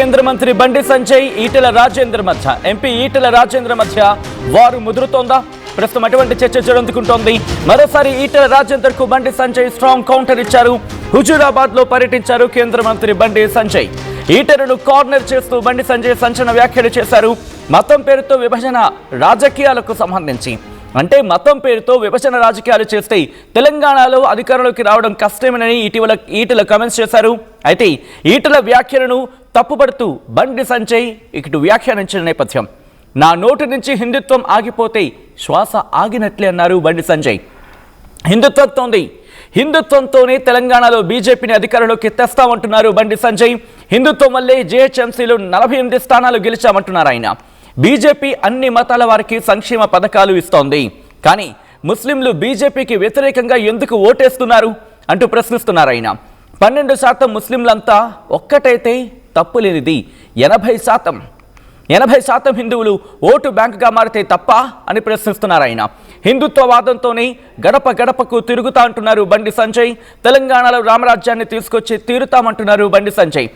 కేంద్ర మంత్రి బండి సంజయ్ ఈటెల రాజేందర్ మధ్య ఎంపీ ఈటెల రాజేందర్ మధ్య వారు ముదురుతోందా? ప్రస్తుతం అటువంటి చర్చ జరుగుతుంటోంది. మరోసారి ఈటెల రాజేందర్ కు బండి సంజయ్ స్ట్రాంగ్ కౌంటర్ ఇచ్చారు. హుజూరాబాద్ లో పర్యటించారు కేంద్ర మంత్రి బండి సంజయ్. ఈటెలను కార్నర్ చేస్తూ బండి సంజయ్ సంచలన వ్యాఖ్యలు చేశారు. మతం పేరుతో విభజన రాజకీయాలకు సంబంధించి అంటే మతం పేరుతో విభజన రాజకీయాలు చేస్తే తెలంగాణలో అధికారంలోకి రావడం కష్టమేనని ఈటెల కామెంట్స్ చేశారు. అయితే ఈటెల వ్యాఖ్యలను తప్పుపడుతూ బండి సంజయ్ ఇటు వ్యాఖ్యానించిన నేపథ్యం. నా నోటి నుంచి హిందుత్వం ఆగిపోతే శ్వాస ఆగినట్లే అన్నారు బండి సంజయ్. హిందుత్వంతోనే తెలంగాణలో బీజేపీని అధికారంలోకి తెస్తామంటున్నారు బండి సంజయ్. హిందుత్వం వల్లే జేహెచ్ఎంసీలో 48 స్థానాలు గెలిచామంటున్నారు ఆయన. బీజేపీ అన్ని మతాల వారికి సంక్షేమ పథకాలు ఇస్తోంది, కానీ ముస్లింలు బీజేపీకి వ్యతిరేకంగా ఎందుకు ఓటేస్తున్నారు అంటూ ప్రశ్నిస్తున్నారు ఆయన. 12% ముస్లింలంతా ఒక్కటైతే తప్పులేనిది 80% హిందువులు ఓటు బ్యాంకుగా మారితే తప్ప అని ప్రశ్నిస్తున్నారు ఆయన. హిందుత్వవాదంతోనే గడప గడపకు తిరుగుతా అంటున్నారు బండి సంజయ్. తెలంగాణలో రామరాజ్యాన్ని తీసుకొచ్చి తీరుతామంటున్నారు బండి సంజయ్.